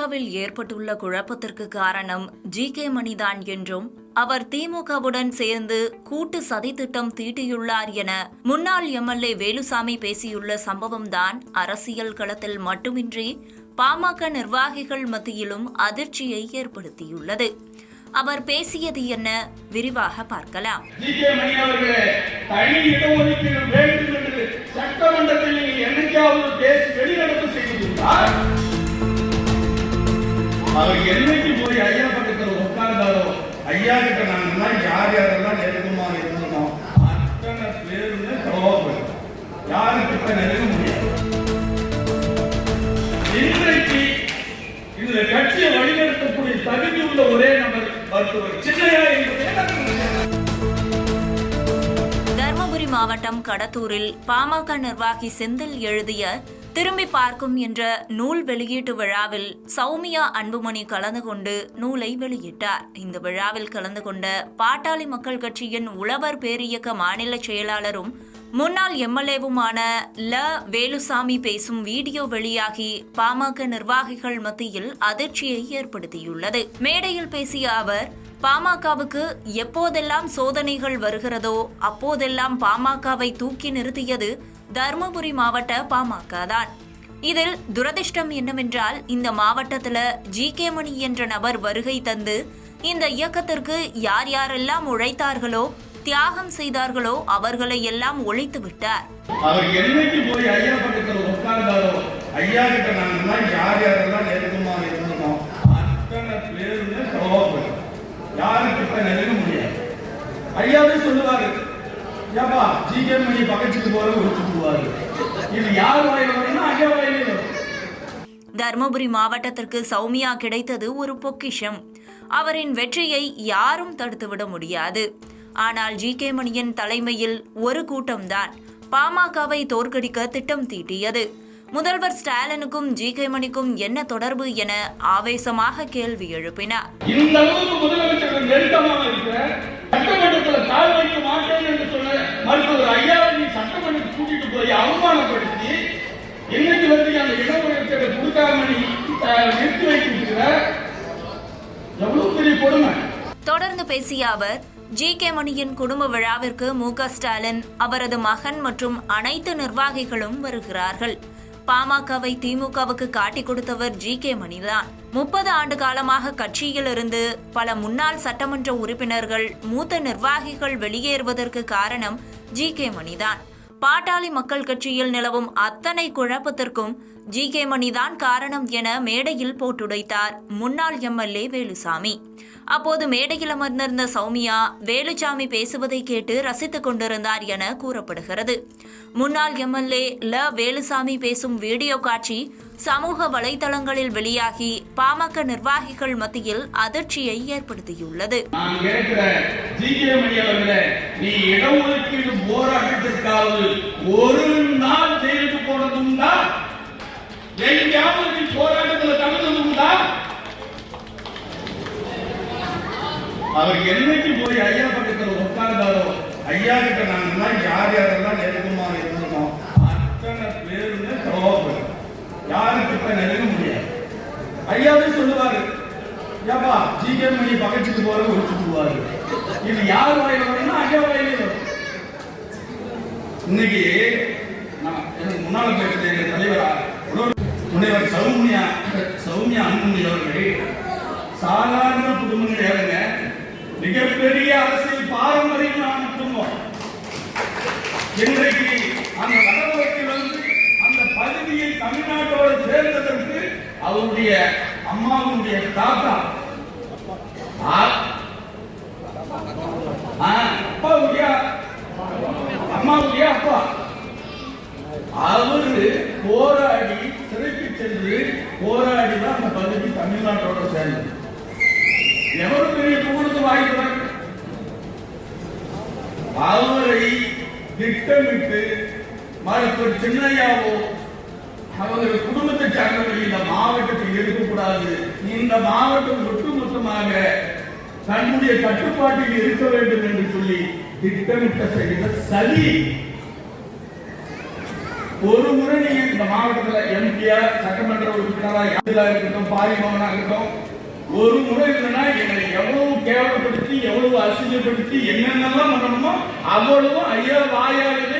பாமகவில் ஏற்பட்டுள்ள குழப்பத்திற்கு காரணம் ஜி.கே. மணிதான் என்றும் அவர் திமுகவுடன் சேர்ந்து கூட்டு சதித்திட்டம் தீட்டியுள்ளார் என முன்னாள் எம்எல்ஏ வேலுசாமி பேசியுள்ள சம்பவம்தான் அரசியல் களத்தில் மட்டுமின்றி பாமக நிர்வாகிகள் மத்தியிலும் அதிர்ச்சியை ஏற்படுத்தியுள்ளது. அவர் பேசியது என்ன, விரிவாக பார்க்கலாம். அவர் என்னைக்கு போய் ஐயா பக்கத்தில் உட்கார்ந்தாரோ, ஐயா கிட்ட நாங்கெல்லாம் யார் யாரெல்லாம் நெருக்கமா இருந்தோம் அத்தனை பேருமே கோபப்படும். யாருக்கிட்ட நெருங்க முடியாது. இன்றைக்கு இந்த கட்சியை வழிநடத்தக்கூடிய தகுதி உள்ள ஒரே நபர் மருத்துவர் சின்னையா என்பதே. தர்மபுரி மாவட்டம் கடத்தூரில் பாமக நிர்வாகி செந்தில் எழுதிய திரும்பி பார்க்கும் என்ற நூல் வெளியீட்டு விழாவில் சௌமியா அன்புமணி கலந்து கொண்டு நூலை வெளியிட்டார். இந்த விழாவில் கலந்து கொண்ட பாட்டாளி மக்கள் கட்சியின் உழவர் பேரியக்க மாநில செயலாளரும் முன்னாள் எம்எல்ஏவுமான வேலுசாமி பேசும் வீடியோ வெளியாகி பாமக நிர்வாகிகள் மத்தியில் அதிர்ச்சியை ஏற்படுத்தியுள்ளது. மேடையில் பேசிய அவர், பாமகவுக்கு எப்போதெல்லாம் சோதனைகள் வருகிறதோ அப்போதெல்லாம் பாமகவை தூக்கி நிறுத்தியது தர்மபுரி மாவட்ட பாமக தான். இதில் துரதிர்ஷ்டம் என்னவென்றால், இந்த மாவட்டத்துல ஜி.கே. மணி என்ற நபர் வருகை தந்து இந்த இயக்கத்திற்கு யார் யாரெல்லாம் உழைத்தார்களோ, தியாகம் செய்தார்களோ அவர்களை எல்லாம் ஒழித்து விட்டார். அவர் என்னைக்கு போய் ஐயா பக்கத்தில் உட்கார்ந்தாரோ, ஐயா கிட்ட நாங்கெல்லாம் யார் யாரெல்லாம் நெருக்கமா இருந்தோம் அத்தனை பேருமே கோபப்படும். யாருக்கிட்ட நெருங்க முடியாது. ஐயாவே சொல்லுவாரு, ஏப்பா ஜி.கே. மணி பக்கத்துக்கு போற ஒழிச்சுக்குவாரு. இது யார் வாயில வரணும்? ஐயா வாயில வரும். தர்மபுரி மாவட்டத்திற்கு சௌமியா கிடைத்தது ஒரு பொக்கிஷம். அவரின் வெற்றியை யாரும் தடுத்துவிட முடியாது. ஆனால் ஜி.கே. மணியின் தலைமையில் ஒரு கூட்டம்தான் பாமகவை தோற்கடிக்க திட்டம் தீட்டியது. முதல்வர் ஸ்டாலினுக்கும் ஜி.கே. மணிக்கும் என்ன தொடர்பு என ஆவேசமாக கேள்வி எழுப்பினார். இந்த அளவுக்கு முதலமைச்சர் நெருக்கமாக இருக்கிற சட்டமன்றத்தில் கால் வைக்க மாட்டேன் என்று சொன்ன மருத்துவர் ஐயாவை நீ சட்டமன்றத்துக்கு கூட்டிட்டு போய் அவமானப்படுத்தி இன்னைக்கு வந்து அந்த இடஒதுக்கீட்டை கொடுக்காம நீ நிறுத்தி வைத்திருக்கிற எவ்வளவு பெரிய கொடுமை. தொடர்ந்து பேசிய அவர், ஜி.கே. மணியின் குடும்ப விழாவிற்கு மு.க. ஸ்டாலின், அவரது மகன் மற்றும் அனைத்து நிர்வாகிகளும் வருகிறார்கள். பாமகவை திமுகவுக்கு காட்டிக் கொடுத்தவர் ஜி.கே. மணிதான். 30 ஆண்டு காலமாக கட்சியிலிருந்து பல முன்னாள் சட்டமன்ற உறுப்பினர்கள், மூத்த நிர்வாகிகள் வெளியேறுவதற்கு காரணம் ஜி.கே. மணிதான். பாட்டாளி மக்கள் கட்சியில் நிலவும் அத்தனை குழப்பத்திற்கும் ஜி.கே. மணிதான் காரணம் என மேடையில் போட்டுடைத்தார் முன்னாள் எம்எல்ஏ வேலுசாமி. அப்போது மேடையில் அமர்ந்திருந்த சௌமியா வேலுசாமி பேசுவதை கேட்டு ரசித்துக் கொண்டிருந்தார் என கூறப்படுகிறது. முன்னாள் எம்எல்ஏ வேலுசாமி பேசும் வீடியோ காட்சி சமூக வலைதளங்களில் வெளியாகி பாமக நிர்வாகிகள் மத்தியில் அதிர்ச்சியை ஏற்படுத்தியுள்ளது. அவர் என்னைக்கு போய் ஐயா பக்கத்தில் உட்கார்ந்தாரோ, ஐயா கிட்ட நாங்கெல்லாம் யார் யாரெல்லாம் நெருக்கமா இருந்தோம் அத்தனை பேருமே கோபப்படும். யாருக்கிட்ட நெருங்க முடியாது. ஐயாவே சொல்லுவாரு, ஏப்பா ஜி.கே. மணி பக்கத்துக்கு போற ஒழிச்சுக்குவாரு. இது யார் வாயில வரணும்? ஐயா வாயில வரும். இன்னைக்கு எனக்கு முன்னால பேசுற எங்க தலைவரா முனைவர் சௌமியா அன்புமணி அவர்கள் சாதாரண குடும்பம் கிடையாதுங்க, மிகப்பெரிய அரசியல் பாரம்பரியமான குடும்பம். இன்றைக்கு அந்த வடவழக்கில் வந்து அந்த பகுதியை தமிழ்நாட்டோடு சேர்ந்ததற்கு அவருடைய அம்மாவுடைய தாத்தா, அம்மாவுடைய அப்பா, அவரு போராடி சிறைக்கு சென்று போராடி தான் அந்த பகுதி தமிழ்நாட்டோட சேர்ந்தது. எவ்வளவு பெரிய புகழுக்கு வாய்ப்பு. அவரை திட்டமிட்டு மருத்துவர் சின்னையாவோ அவர்கள் குடும்பத்தை சார்ந்தவர்கள் இந்த மாவட்டத்தில் இருக்கக்கூடாது, இந்த மாவட்டம் ஒட்டுமொத்தமாக தன்னுடைய கட்டுப்பாட்டில் இருக்க வேண்டும் என்று சொல்லி திட்டமிட்ட செய்த சதி. ஒரு முறை நீங்க இந்த மாவட்டத்தில் எம்பியா சட்டமன்ற உறுப்பினரா சகோதரா யாரா இருக்கட்டும், பாரிமகனா இருக்கட்டும், ஒரு முறை இல்லைன்னா எங்களை எவ்வளவு கேவலப்படுத்தி எவ்வளவு அசிங்கப்படுத்தி என்னென்னலாம் பண்ணணுமோ அவ்வளவும் ஐயா வாயாலே